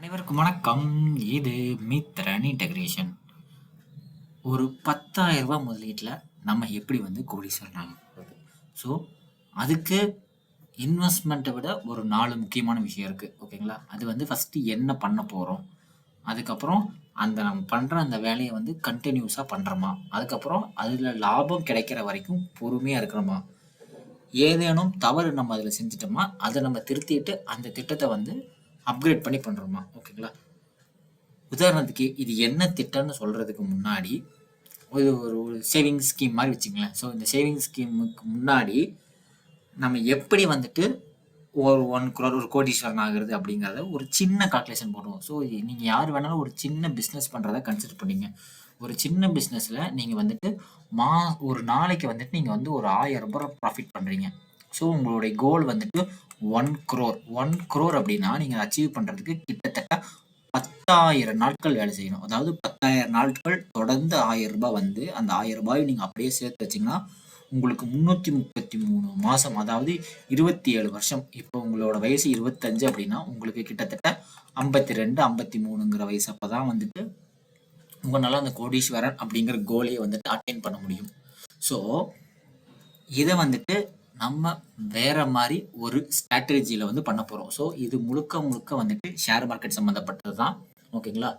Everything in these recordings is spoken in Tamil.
அனைவருக்கும் வணக்கம். இது மித்ரன் இன்டகிரேஷன். ஒரு 10,000 முதலீட்டில் நம்ம எப்படி கோடீஸ்வரன் ஆகலாம்? ஸோ அதுக்கு இன்வெஸ்ட்மெண்ட்டை விட ஒரு 4 முக்கியமான விஷயம் இருக்குது. ஓகேங்களா? அது ஃபஸ்ட்டு என்ன பண்ண போகிறோம், அதுக்கப்புறம் நம்ம பண்ணுற அந்த வேலையை கண்டினியூஸாக பண்ணுறோமா, அதுக்கப்புறம் அதில் லாபம் கிடைக்கிற வரைக்கும் பொறுமையாக இருக்கிறோமா, ஏதேனும் தவறு நம்ம அதில் செஞ்சிட்டோமா அதை நம்ம திருத்திட்டு அந்த திட்டத்தை அப்கிரேட் பண்ணி பண்ணுறோமா. ஓகேங்களா? உதாரணத்துக்கு இது என்ன திட்டம்னு சொல்கிறதுக்கு முன்னாடி ஒரு சேவிங்ஸ் ஸ்கீம் மாதிரி வச்சுங்களேன். ஸோ இந்த சேவிங்ஸ் ஸ்கீமுக்கு முன்னாடி நம்ம எப்படி ஒரு 1 crore ஒரு கோடீஸ்வரன் ஆகிறது அப்படிங்கிறத ஒரு சின்ன கால்குலேஷன் போடுவோம். ஸோ நீங்கள் யார் வேணாலும் ஒரு சின்ன பிஸ்னஸ் பண்ணுறத கன்சிடர் பண்ணிங்க. ஒரு சின்ன பிஸ்னஸில் நீங்கள் ஒரு நாளைக்கு நீங்கள் ஒரு 1000 ரூபாய் ப்ராஃபிட் பண்ணுறீங்க. ஸோ உங்களுடைய கோல் 1 crore. 1 crore அப்படின்னா நீங்கள் அச்சீவ் பண்ணுறதுக்கு கிட்டத்தட்ட 10,000 நாட்கள் வேலை செய்யணும். அதாவது 10,000 நாட்கள் தொடர்ந்து 1000 ரூபாய் அந்த 1000 ரூபாய் நீங்கள் அப்படியே சேர்த்து வச்சிங்கன்னா உங்களுக்கு 333 மாதம், அதாவது 27 வருஷம். இப்போ உங்களோட வயசு 25 அப்படின்னா உங்களுக்கு கிட்டத்தட்ட 52 53ங்கிற வயசு. அப்போ தான் உங்களால் அந்த கோடீஸ்வரன் அப்படிங்கிற கோலையை அட்டைன் பண்ண முடியும். ஸோ இதை நம்ம வேற மாதிரி ஒரு ஸ்ட்ராட்டஜியில் பண்ண போகிறோம். ஸோ இது முழுக்க முழுக்க ஷேர் மார்க்கெட் சம்மந்தப்பட்டது தான். ஓகேங்களா?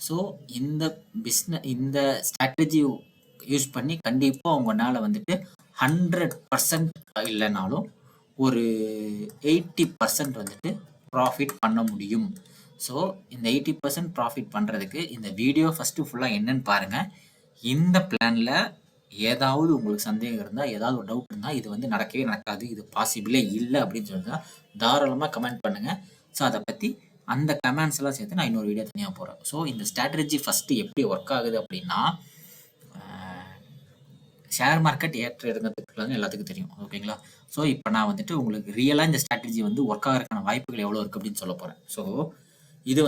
ஸோ இந்த ஸ்ட்ராட்டஜி யூஸ் பண்ணி கண்டிப்பாக உங்களால் 100% இல்லைனாலும் ஒரு 80% ப்ராஃபிட் பண்ண முடியும். ஸோ இந்த 80% ப்ராஃபிட் பண்ணுறதுக்கு இந்த வீடியோ ஃபஸ்ட்டு ஃபுல்லாக என்னன்னு பாருங்கள். இந்த பிளானில் ஏதாவது உங்களுக்கு சந்தேகம் இருந்தால், ஏதாவது ஒரு டவுட் இருந்தால், இது நடக்கவே நடக்காது, இது பாசிபிளே இல்லை அப்படின்னு சொன்னால் தாராளமாக கமெண்ட் பண்ணுங்கள். ஸோ அதை பற்றி அந்த கமெண்ட்ஸ் எல்லாம் சேர்த்து நான் இன்னொரு வீடியோ தனியாக போகிறேன். ஸோ இந்த ஸ்ட்ராட்டஜி ஃபஸ்ட்டு எப்படி ஒர்க் ஆகுது அப்படின்னா, ஷேர் மார்க்கெட் ஏற்ற இறங்கிறதுக்கு எல்லாத்துக்கும் தெரியும். ஓகேங்களா? ஸோ இப்போ நான் உங்களுக்கு ரியலாக இந்த ஸ்ட்ராட்டஜி ஒர்க் ஆகிறதுக்கான வாய்ப்புகள் எவ்வளோ இருக்குது அப்படின்னு சொல்ல போகிறேன். ஸோ இது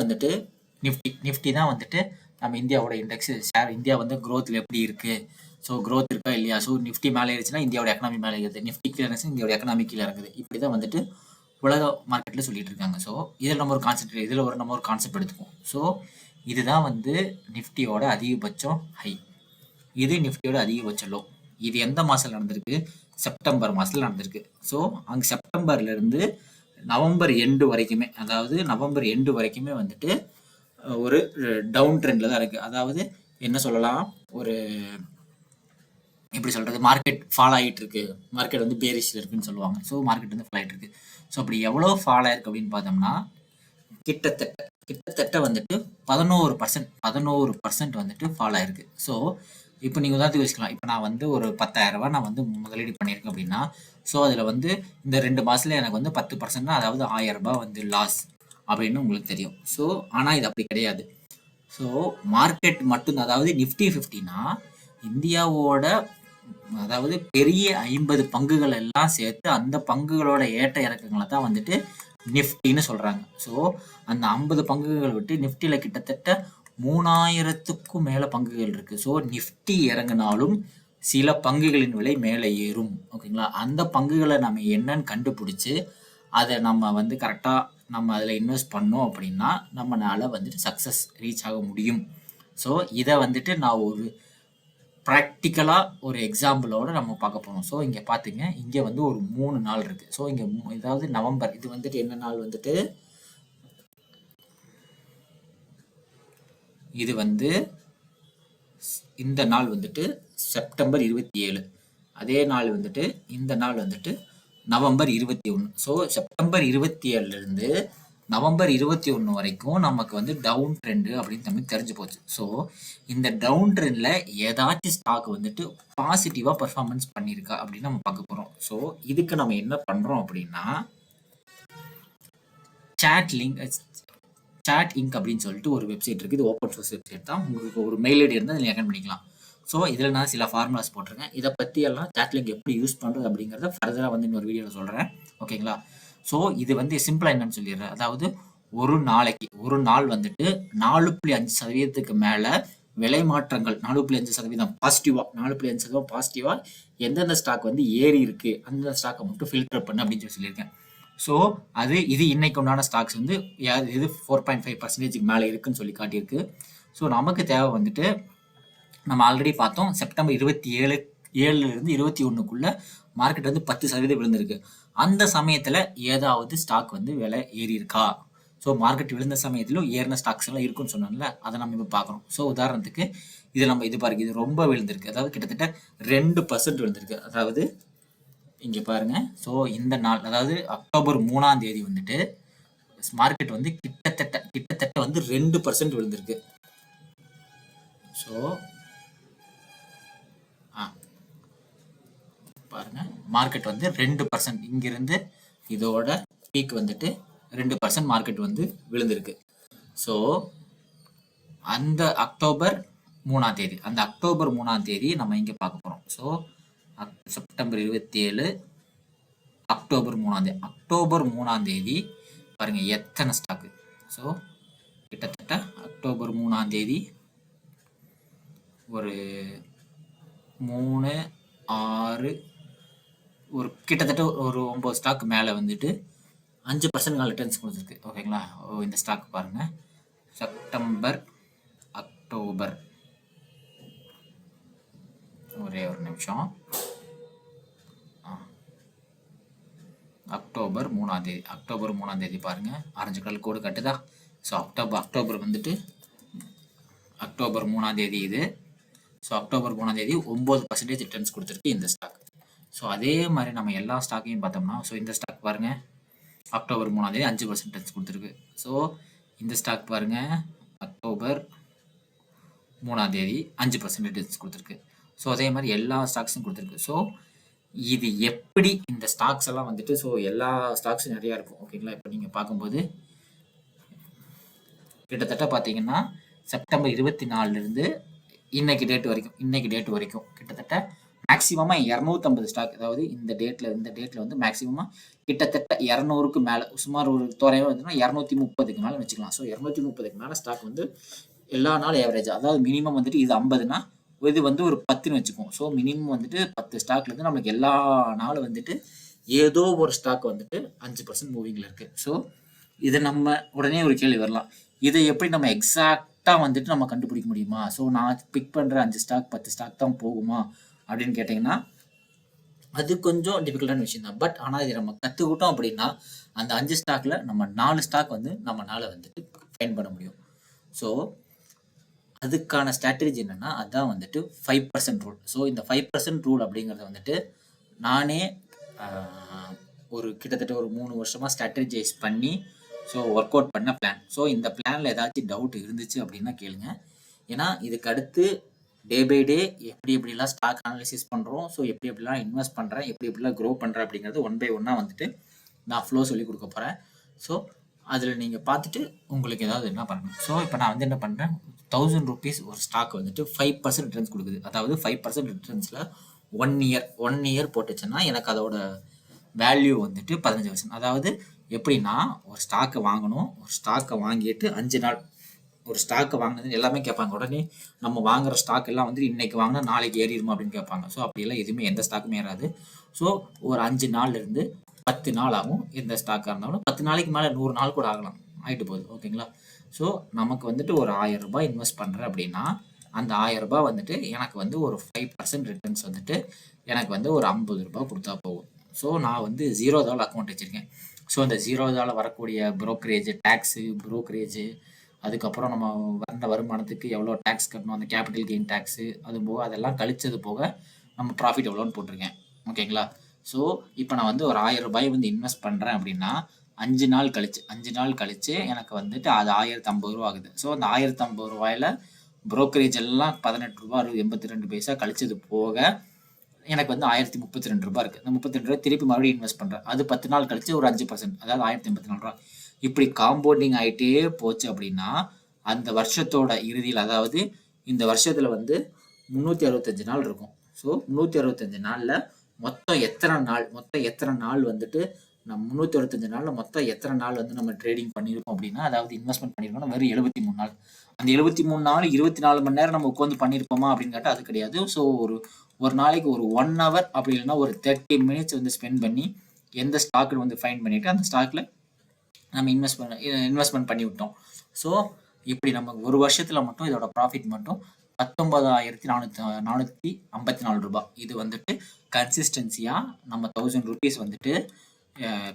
நிஃப்டி தான் நம்ம இந்தியாவோட இண்டெக்ஸ். இந்தியா க்ரோத்தில் எப்படி இருக்குது, ஸோ க்ரோத் இருக்கா இல்லையா, ஸோ நிஃப்டி மேலே ஏறிச்சுன்னா இந்தியாவோட எக்கனாமி மேலே ஏறுது, நிஃப்டி கீழே இருந்துச்சு இந்தியாவோட எக்கனாமி கீழே இறங்குது. இப்படி தான் உலக மார்க்கெட்டில் சொல்லிட்டு இருக்காங்க. ஸோ இதில் நம்ம ஒரு கான்செப்ட் எடுத்துக்குவோம். ஸோ இதுதான் நிஃப்டியோட அதிகபட்சம் ஹை, இது நிஃப்டியோட அதிகபட்ச லோ. இது எந்த மாதத்தில் நடந்திருக்கு? செப்டம்பர் மாதத்தில் நடந்திருக்கு. ஸோ அங்கே செப்டம்பர்லேருந்து நவம்பர் எண்டு வரைக்குமே, அதாவது நவம்பர் எண்டு வரைக்குமே ஒரு டவுன் ட்ரெண்டில் தான் இருக்குது. அதாவது என்ன சொல்லலாம், ஒரு எப்படி சொல்கிறது, மார்க்கெட் ஃபால் ஆகிட்டு இருக்கு, மார்க்கெட் பேரிஷில் இருக்குன்னு சொல்லுவாங்க. ஸோ மார்க்கெட் ஃபால் ஆகிட்டு இருக்கு. ஸோ அப்படி எவ்வளோ ஃபால் ஆயிருக்கு அப்படின்னு பார்த்தோம்னா கிட்டத்தட்ட 11% ஃபால் ஆயிருக்கு. ஸோ இப்போ நீங்கள் உதாரணத்துக்கு வச்சுக்கலாம். இப்போ நான் ஒரு 10,000 ரூபாய் நான் முதலீடு பண்ணியிருக்கேன் அப்படின்னா, ஸோ அதில் இந்த 2 மாதத்தில் எனக்கு 10%, அதாவது 1000 ரூபாய் லாஸ் அப்படின்னு உங்களுக்கு தெரியும். ஸோ ஆனால் இது அப்படி கிடையாது. ஸோ மார்க்கெட் மட்டும், அதாவது நிஃப்டி 50னா இந்தியாவோட, அதாவது பெரிய 50 பங்குகள் எல்லாம் சேர்த்து அந்த பங்குகளோட ஏற்ற இறக்கங்களை தான் நிஃப்டின்னு சொல்கிறாங்க. ஸோ அந்த 50 பங்குகள் விட்டு நிஃப்டியில் கிட்டத்தட்ட 3000க்கும் மேலே பங்குகள் இருக்குது. ஸோ நிஃப்டி இறங்கினாலும் சில பங்குகளின் விலை மேலே ஏறும். ஓகேங்களா? அந்த பங்குகளை நம்ம என்னன்னு கண்டுபிடிச்சி அதை நம்ம கரெக்டாக நம்ம அதில் இன்வெஸ்ட் பண்ணோம் அப்படின்னா நம்மளால் சக்ஸஸ் ரீச் ஆக முடியும். ஸோ இதை நான் ஒரு ப்ராக்டிக்கலாக ஒரு எக்ஸாம்பிளோட நம்ம பார்க்க போகிறோம். ஸோ இங்கே பார்த்துங்க, இங்கே ஒரு 3 நாள் இருக்குது. ஸோ இங்கே ஏதாவது நவம்பர், இது என்ன நாள், இது இந்த நாள் செப்டம்பர் 27. அதே நாள் இந்த நாள் நவம்பர் 21. ஸோ செப்டம்பர் 27லேருந்து நவம்பர் 21 வரைக்கும் நமக்கு டவுன் ட்ரெண்டு அப்படின்னு நமக்கு தெரிஞ்சு போச்சு. ஸோ இந்த டவுன் ட்ரெண்டில் ஏதாச்சும் ஸ்டாக் பாசிட்டிவாக பர்ஃபார்மன்ஸ் பண்ணியிருக்கா அப்படின்னு நம்ம பார்க்க போகிறோம். ஸோ இதுக்கு நம்ம என்ன பண்ணுறோம் அப்படின்னா, சாட் இங்க் அப்படின்னு சொல்லிட்டு ஒரு வெப்சைட் இருக்குது. இது ஓப்பன் சோர்ஸ் வெப்சைட் தான். உங்களுக்கு ஒரு மெயில் ஐடி இருந்தால் அதில் அக்கௌண்ட் பண்ணிக்கலாம். ஸோ இதில் நான் சில ஃபார்முலாஸ் போட்டிருக்கேன். இதை பற்றி எல்லாம் சாட் லிங்க் எப்படி யூஸ் பண்ணுறது அப்படிங்கிறத ஃபர்தராக இன்னொரு வீடியோவில் சொல்கிறேன். ஓகேங்களா? ஸோ இது சிம்பிளாக என்னன்னு சொல்லிடுறேன். அதாவது ஒரு நாளைக்கு ஒரு நாள் 4.5% மேலே விலை மாற்றங்கள், 4.5% பாசிட்டிவாக, 4.5% பாசிட்டிவாக எந்தெந்த ஸ்டாக் ஏறி இருக்குது அந்த ஸ்டாக்கை மட்டும் ஃபில்டர் பண்ணு அப்படின்னு சொல்லியிருக்கேன். ஸோ இது இன்னைக்கு உண்டான ஸ்டாக்ஸ் வந்து இது 4.5% மேலே இருக்குன்னு சொல்லி காட்டியிருக்கு. ஸோ நமக்கு தேவை வந்துட்டு நம்ம ஆல்ரெடி பார்த்தோம் செப்டம்பர் 7லேருந்து 21க்குள்ள மார்க்கெட் வந்து 10% விழுந்திருக்கு. அந்த சமயத்தில் ஏதாவது ஸ்டாக் வந்து விலை ஏறி இருக்கா? ஸோ மார்க்கெட் விழுந்த சமயத்திலும் ஏறின ஸ்டாக்ஸ் எல்லாம் இருக்குன்னு சொன்னோம்ல, அதை நம்ம இப்போ பார்க்குறோம். ஸோ உதாரணத்துக்கு இது பாருங்க, இது ரொம்ப விழுந்திருக்கு, அதாவது கிட்டத்தட்ட 2% விழுந்திருக்கு. அதாவது இங்கே பாருங்க. ஸோ இந்த நாள், அதாவது அக்டோபர் 3ஆம் தேதி வந்துட்டு மார்க்கெட் வந்து கிட்டத்தட்ட வந்து 2% விழுந்திருக்கு. ஸோ பாருங்க, மார்க்கெட் வந்து 2% இங்கிருந்து இதோட பீக் வந்துட்டு 2% மார்க்கெட் வந்து விழுந்திருக்கு. ஸோ அந்த அக்டோபர் 3ஆம் தேதி நம்ம இங்கே பார்க்க போகிறோம். ஸோ செப்டம்பர் 27, அக்டோபர் 3ஆம் தேதி பாருங்க எத்தனை ஸ்டாக்கு. ஸோ கிட்டத்தட்ட அக்டோபர் 3ஆம் தேதி ஒரு 3, 6, ஒரு கிட்டத்தட்ட ஒரு 9 ஸ்டாக் மேலே வந்துட்டு 5% ரிட்டர்ன்ஸ் கொடுத்துருக்கு. ஓகேங்களா? இந்த ஸ்டாக் பாருங்க, செப்டம்பர், அக்டோபர், ஒரே ஒரு நிமிஷம், அக்டோபர் 3ஆம் தேதி பாருங்க, ஆரஞ்சு கலர் கோடு கட்டுதா? ஸோ அக்டோபர் வந்துட்டு அக்டோபர் 3ஆம் தேதி இது. ஸோ அக்டோபர் 3ஆம் தேதி 9% ரிட்டர்ன்ஸ் கொடுத்துருக்கு இந்த ஸ்டாக். ஸோ அதே மாதிரி நம்ம எல்லா ஸ்டாக்கையும் பார்த்தோம்னா, ஸோ இந்த ஸ்டாக் பாருங்க, அக்டோபர் 3ஆம் தேதி 5% ரிட்டர்ன்ஸ் கொடுத்துருக்கு. ஸோ இந்த ஸ்டாக் பாருங்க, அக்டோபர் 3ஆம் தேதி 5% ரிட்டர்ன்ஸ் கொடுத்துருக்கு. ஸோ அதே மாதிரி எல்லா ஸ்டாக்ஸும் கொடுத்துருக்கு. ஸோ இது எப்படி இந்த ஸ்டாக்ஸ் எல்லாம் வந்துட்டு, ஸோ எல்லா ஸ்டாக்ஸும் நிறையா இருக்கும். ஓகேங்களா? இப்போ நீங்கள் பார்க்கும்போது கிட்டத்தட்ட பார்த்தீங்கன்னா செப்டம்பர் 24லேருந்து இன்னைக்கு டேட் வரைக்கும் கிட்டத்தட்ட மேக்ஸிமமாக 250 ஸ்டாக், அதாவது இந்த டேட்டில் வந்து மேக்ஸிமமாக கிட்டத்தட்ட 200க்கு மேலே, சுமார் ஒரு தோராயமாக வந்துன்னா 230க்கு மேலே வச்சுக்கலாம். ஸோ 230க்கு மேலே ஸ்டாக் வந்து எல்லா நாளும் ஏவரேஜ், அதாவது மினிமம் வந்துட்டு இது 50னா இது வந்து ஒரு 10ன்னு வச்சுக்குவோம். ஸோ மினிமம் வந்துட்டு 10 ஸ்டாக்லேருந்து நம்மளுக்கு எல்லா நாளும் வந்துட்டு ஏதோ ஒரு ஸ்டாக் வந்துட்டு 5% மூவிங்கில் இருக்குது. ஸோ இதை நம்ம உடனே ஒரு கேள்வி வரலாம், இதை எப்படி நம்ம எக்ஸாக்டாக வந்துட்டு நம்ம கண்டுபிடிக்க முடியுமா? ஸோ நான் பிக் பண்ணுற 5 ஸ்டாக் 10 ஸ்டாக் தான் போகுமா அப்படின்னு கேட்டிங்கன்னா, அது கொஞ்சம் டிஃபிகல்ட்டான விஷயம் தான். பட் ஆனால் இதை நம்ம கற்றுக்கிட்டோம் அப்படின்னா அந்த 5 ஸ்டாக்கில் நம்ம 4 ஸ்டாக் வந்து நம்மளால் வந்துட்டு ஃபைன் பண்ண முடியும். ஸோ அதுக்கான ஸ்ட்ராட்டஜி என்னென்னா, அதுதான் வந்துட்டு 5% ரூல். ஸோ இந்த 5% ரூல் அப்படிங்கிறத வந்துட்டு நானே ஒரு கிட்டத்தட்ட ஒரு 3 வருஷமாக ஸ்ட்ராட்டஜைஸ் பண்ணி ஸோ ஒர்க் அவுட் பண்ண பிளான். ஸோ இந்த பிளானில் ஏதாச்சும் டவுட் இருந்துச்சு அப்படின்னா கேளுங்க. ஏன்னா இதுக்கு அடுத்து டே பை டே எப்படிலாம் ஸ்டாக் அனாலிசிஸ் பண்ணுறோம், ஸோ எப்படிலாம் இன்வெஸ்ட் பண்ணுறேன், எப்படிலாம் க்ரோ பண்ணுறேன் அப்படிங்கிறது 1 by 1 வந்துட்டு நான் ஃப்ளோ சொல்லி கொடுக்க போகிறேன். ஸோ அதில் நீங்கள் பார்த்துட்டு உங்களுக்கு ஏதாவது என்ன பண்ணணும். ஸோ இப்போ நான் வந்து என்ன பண்ணுறேன், 1000 rupees ஒரு ஸ்டாக் வந்துட்டு 5% ரிட்டர்ன்ஸ் கொடுக்குது. அதாவது 5% ரிட்டர்ன்ஸில் 1 இயர் போட்டுச்சுன்னா எனக்கு அதோட வேல்யூ வந்துட்டு 15%. அதாவது எப்படின்னா, ஒரு ஸ்டாக்கை வாங்கணும், ஒரு ஸ்டாக்கை வாங்கிட்டு 5 நாள், ஒரு ஸ்டாக்கை வாங்கினது எல்லாமே கேட்பாங்க. உடனே நம்ம வாங்குற ஸ்டாக் எல்லாம் வந்து இன்னைக்கு வாங்கினா நாளைக்கு ஏறிடுமா அப்படின்னு கேட்பாங்க. ஸோ அப்படியெல்லாம் எதுவுமே எந்த ஸ்டாக்குமே ஏறாது. ஸோ ஒரு 5 நாள்லேருந்து 10 நாள் ஆகும். எந்த ஸ்டாக்காக இருந்தாலும் 10 நாளைக்கு மேலே 100 நாள் கூட ஆகலாம், ஆகிட்டு போகுது. ஓகேங்களா? ஸோ நமக்கு வந்துட்டு ஒரு 1000 ரூபாய் இன்வெஸ்ட் பண்ணுறேன் அப்படின்னா அந்த 1000 ரூபாய் வந்துட்டு எனக்கு வந்து ஒரு 5% ரிட்டர்ன்ஸ் வந்துட்டு எனக்கு வந்து ஒரு 50 ரூபாய் கொடுத்தா போகும். ஸோ நான் வந்து $0 அக்கௌண்ட் வச்சுருக்கேன். ஸோ அந்த $0 வரக்கூடிய ப்ரோக்கரேஜ் டேக்ஸு, அதுக்கப்புறம் நம்ம வந்த வருமானத்துக்கு எவ்வளோ டேக்ஸ் கட்டணும், அந்த கேபிட்டல் கெயின் டேக்ஸு, அது போக அதெல்லாம் கழிச்சது போக நம்ம ப்ராஃபிட் எவ்வளோன்னு போட்டிருக்கேன். ஓகேங்களா? ஸோ இப்போ நான் வந்து ஒரு 1000 ரூபாய் வந்து இன்வெஸ்ட் பண்ணுறேன் அப்படின்னா 5 நாள் கழிச்சு எனக்கு வந்துட்டு அது 1050 ரூபா ஆகுது. ஸோ அந்த 1050 ரூபாயில் ப்ரோக்கரேஜ் எல்லாம் 18 ரூபா 82 பைசா கழிச்சது போக எனக்கு வந்து 1032 ரூபா இருக்குது. அந்த 32 ரூபாய் திருப்பி மறுபடியும் இன்வெஸ்ட் பண்ணுறேன். அது 10 நாள் கழிச்சு ஒரு 5%, அதாவது 1084 ரூபா. இப்படி காம்பவுண்டிங் ஆகிட்டே போச்சு அப்படின்னா அந்த வருஷத்தோட இறுதியில், அதாவது இந்த வருஷத்தில் வந்து 365 நாள் இருக்கும். ஸோ 365 நாளில் மொத்தம் எத்தனை நாள் வந்துட்டு நம்ம 365 நாளில் மொத்தம் எத்தனை நாள் வந்து நம்ம ட்ரேடிங் பண்ணியிருக்கோம் அப்படின்னா, அதாவது இன்வெஸ்ட்மெண்ட் பண்ணியிருக்கோம் வெறும் 73 நாள். அந்த 73 நாள் 24 மணி நேரம் நம்ம உட்காந்து பண்ணியிருப்போமா அப்படின்னு கேட்டால் அது கிடையாது. ஸோ ஒரு நாளைக்கு ஒரு 1 hour அப்படி இல்லைன்னா ஒரு 30 minutes வந்து ஸ்பெண்ட் பண்ணி எந்த ஸ்டாக்னு வந்து ஃபைண்ட் பண்ணிவிட்டு அந்த ஸ்டாக்கில் நம்ம இன்வெஸ்ட்மெண்ட் பண்ணி விட்டோம். ஸோ இப்படி நம்ம ஒரு வருஷத்தில் மட்டும் இதோட ப்ராஃபிட் மட்டும் 19,454 ரூபாய். இது வந்துட்டு கன்சிஸ்டன்சியாக நம்ம 1000 rupees வந்துட்டு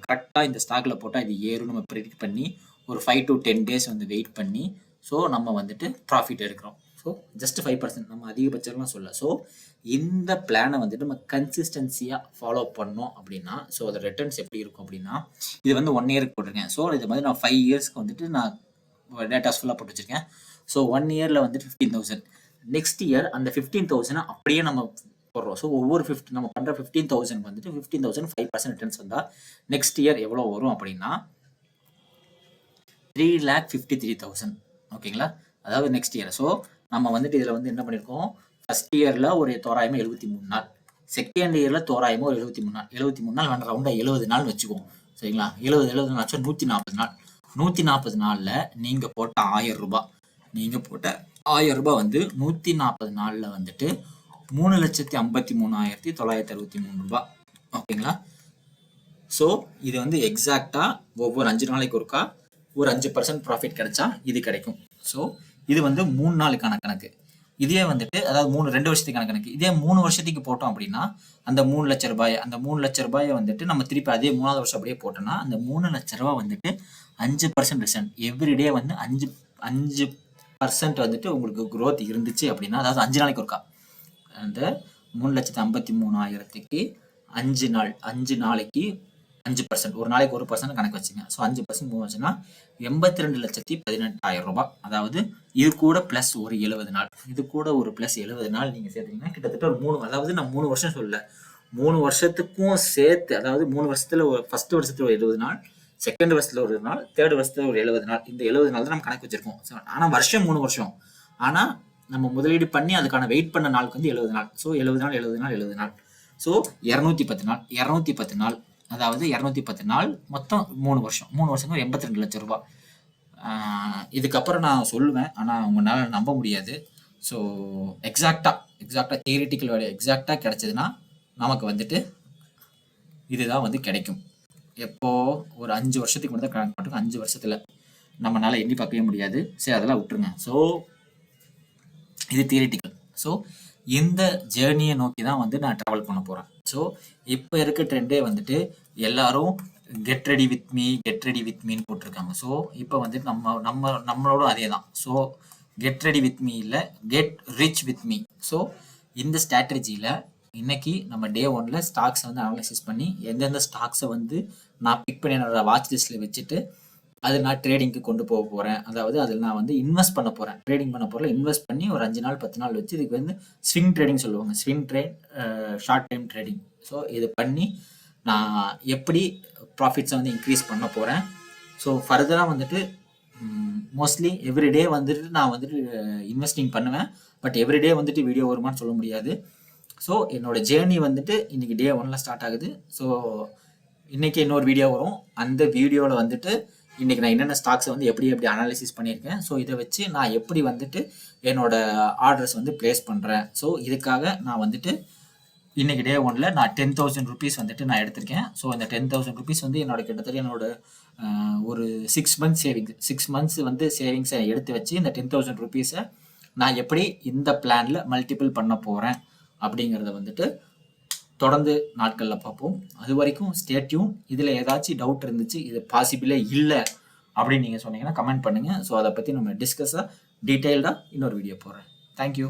கரெக்டாக இந்த ஸ்டாக்கில் போட்டால் இது ஏறும் நம்ம ப்ரெடிக்ட் பண்ணி ஒரு 5 to 10 days வந்து வெயிட் பண்ணி ஸோ நம்ம வந்துட்டு ப்ராஃபிட் எடுக்கிறோம். ஸோ ஜஸ்ட் 5% நம்ம அதிகபட்சம்லாம் சொல்ல. ஸோ இந்த பிளானை வந்துட்டு நம்ம கன்சிஸ்டன்சியாக ஃபாலோ பண்ணோம் அப்படின்னா ஸோ அதோட ரிட்டர்ன்ஸ் எப்படி இருக்கும் அப்படின்னா இது வந்து 1 year போட்டிருக்கேன். ஸோ இது மாதிரி நான் 5 years வந்துட்டு நான் டேட்டாஸ் ஃபுல்லாக போட்டு வச்சுருக்கேன். ஸோ 1 year வந்துட்டு 15,000. நெக்ஸ்ட் இயர் அந்த 15,000 அப்படியே நம்ம போடுறோம். ஸோ ஒவ்வொரு நம்ம பண்ணுற 15,000 வந்துட்டு 15,000 5% ரிட்டர்ன்ஸ் வந்தால் நெக்ஸ்ட் இயர் எவ்வளோ வரும் அப்படின்னா 3,53,000. ஓகேங்களா, அதாவது நெக்ஸ்ட் இயர். ஸோ நம்ம வந்துட்டு இதில் வந்து என்ன பண்ணியிருக்கோம், ஃபர்ஸ்ட் இயரில் ஒரு தோராயமாக 73 நாள், செகண்ட் இயரில் தோராயமாக ஒரு 73 நாள், 73 நாள் வேண்டாம் ரவுண்டாக 70 நாள் வச்சுக்குவோம். சரிங்களா, 70 நாள் 140 நாள். 140 நாளில் நீங்கள் போட்ட 1000 ரூபாய், நீங்கள் போட்ட 1000 ரூபாய் வந்து 140 நாளில் வந்துட்டு 3,53,963 ரூபாய். ஓகேங்களா, ஸோ இது வந்து எக்ஸாக்டாக ஒவ்வொரு 5 நாளைக்கு ஒருக்கா ஒரு 5% ப்ராஃபிட் கிடைச்சா இது கிடைக்கும். ஸோ இது வந்து 3 நாளுக்கான கணக்கு. இதே வந்துட்டு அதாவது 2 வருஷத்துக்கான கணக்கு. இதே 3 வருஷத்துக்கு போட்டோம் அப்படின்னா அந்த 3 லட்ச ரூபாய், அந்த 3 லட்ச ரூபாயை வந்துட்டு நம்ம திருப்பி அதே 3வது வருஷம் அப்படியே போட்டோம்னா அந்த 3 லட்ச ரூபாய் வந்துட்டு 5% ரிட்டர்ன் எவ்ரிடே வந்து 5% வந்துட்டு உங்களுக்கு growth இருந்துச்சு அப்படின்னா, அதாவது 5 நாளைக்கு ஒருக்கா அந்த 3,53,000க்கு 5 நாளைக்கு 5%, ஒரு நாளைக்கு 1% கணக்கு வச்சுங்க. ஸோ 5% மூவ் ஆச்சுன்னா 82,18,000 ரூபாய். அதாவது இது கூட ப்ளஸ் ஒரு 70 நாள், இது கூட ஒரு ப்ளஸ் 70 நாள் நீங்கள் சேர்த்தீங்கன்னா கிட்டத்தட்ட ஒரு 3, அதாவது நான் 3 வருஷம் சொல்லல, 3 வருஷத்துக்கும் சேர்த்து, அதாவது 3 வருஷத்துல ஃபர்ஸ்ட் வருஷத்துல ஒரு 70 நாள், செகண்ட் வருஷத்துல ஒரு நாள், தேர்ட் வருஷத்துல ஒரு 70 நாள். இந்த 70 நாள் தான் நம்ம கணக்கு வச்சிருக்கோம். ஆனால் வருஷம் 3 வருஷம், ஆனால் நம்ம முதலீடு பண்ணி அதுக்கான வெயிட் பண்ண நாளுக்கு வந்து 70 நாள். ஸோ 70 நாள் 70 நாள் 70 நாள், ஸோ 210 நாள். 210 நாள் அதாவது 210 நாள் மொத்தம் 3 வருஷம். 3 வருஷம் 82 லட்சம் ரூபாய். இதுக்கப்புறம் நான் சொல்லுவேன், ஆனால் உங்களால் நம்ப முடியாது. ஸோ எக்ஸாக்டாக தியரிட்டிக்கல் வேல்யூ எக்ஸாக்டாக கிடைச்சதுன்னா நமக்கு வந்துட்டு இதுதான் வந்து கிடைக்கும். எப்போ ஒரு 5 வருஷத்துக்கு மட்டும் கணக்கு போட்டு 5 வருஷத்தில் நம்மளால எண்ணி பார்க்கவே முடியாது. சரி, அதெல்லாம் விட்டுருங்க. ஸோ இது தியரிட்டிக்கல். ஸோ இந்த ஜேர்னியை நோக்கி தான் வந்து நான் ட்ராவல் பண்ண போகிறேன். ஸோ இப்போ இருக்க ட்ரெண்டே வந்துட்டு எல்லாரும் கெட் ரெடி வித் மீன்னு போட்டிருக்காங்க. ஸோ இப்போ வந்துட்டு நம்மளோட அதே தான். So get ready with me இல்லை, get rich with me. So இந்த ஸ்ட்ராட்டஜியில் இன்னைக்கு நம்ம டே 1ல் ஸ்டாக்ஸை வந்து அனலைசிஸ் பண்ணி எந்தெந்த ஸ்டாக்ஸை வந்து நான் பிக் பண்ணி என்னோட வாட்ச் லிஸ்ட்டில் வச்சுட்டு அது நான் ட்ரேடிங்க்கு கொண்டு போக போகிறேன். அதாவது அதில் நான் வந்து இன்வெஸ்ட் பண்ண போகிறேன். ட்ரேடிங் பண்ண போகிறேன், இன்வெஸ்ட் பண்ணி ஒரு 5 நாள் 10 நாள் வச்சு இதுக்கு வந்து ஸ்விங் ட்ரேடிங் சொல்லுவாங்க. Swing trade, short time trading. So இது பண்ணி நான் எப்படி ப்ராஃபிட்ஸை வந்து இன்க்ரீஸ் பண்ண போகிறேன். ஸோ ஃபர்தராக வந்துட்டு மோஸ்ட்லி எவ்ரிடே வந்துட்டு நான் வந்துட்டு இன்வெஸ்டிங் பண்ணுவேன். பட் எவ்ரிடே வந்துட்டு வீடியோ வருமானு சொல்ல முடியாது. ஸோ என்னோடய ஜேர்னி வந்துட்டு இன்றைக்கி டே 1ல் ஸ்டார்ட் ஆகுது. ஸோ இன்றைக்கி இன்னொரு வீடியோ வரும். அந்த வீடியோவில் வந்துட்டு இன்றைக்கி நான் என்னென்ன ஸ்டாக்ஸை வந்து எப்படி அனாலிசிஸ் பண்ணியிருக்கேன், ஸோ இதை வச்சு நான் எப்படி வந்துட்டு என்னோடய ஆர்டர்ஸ் வந்து ப்ளேஸ் பண்ணுறேன். ஸோ இதுக்காக நான் வந்துட்டு இன்றைக்கி டே 1ல் நான் 10,000 rupees வந்துட்டு நான் எடுத்திருக்கேன். ஸோ இந்த 10,000 rupees வந்து கிட்டத்தட்ட என்னோட ஒரு 6 months சேவிங்ஸ், 6 months வந்து சேவிங்ஸை எடுத்து வச்சு இந்த 10,000 rupees-ஐ நான் எப்படி இந்த பிளானில் மல்டிபிள் பண்ண போகிறேன் அப்படிங்கிறத வந்துட்டு தொடர்ந்து நாட்களில் பார்ப்போம். அது வரைக்கும் ஸ்டே டியூன். இதில் ஏதாச்சும் டவுட் இருந்துச்சு, இது பாசிபிளே இல்லை அப்படின்னு நீங்கள் சொன்னீங்கன்னா கமெண்ட் பண்ணுங்கள். ஸோ அதை பற்றி நம்ம டிஸ்கஸாக டீட்டெயில்டாக இன்னொரு வீடியோ போடுறேன். தேங்க்யூ.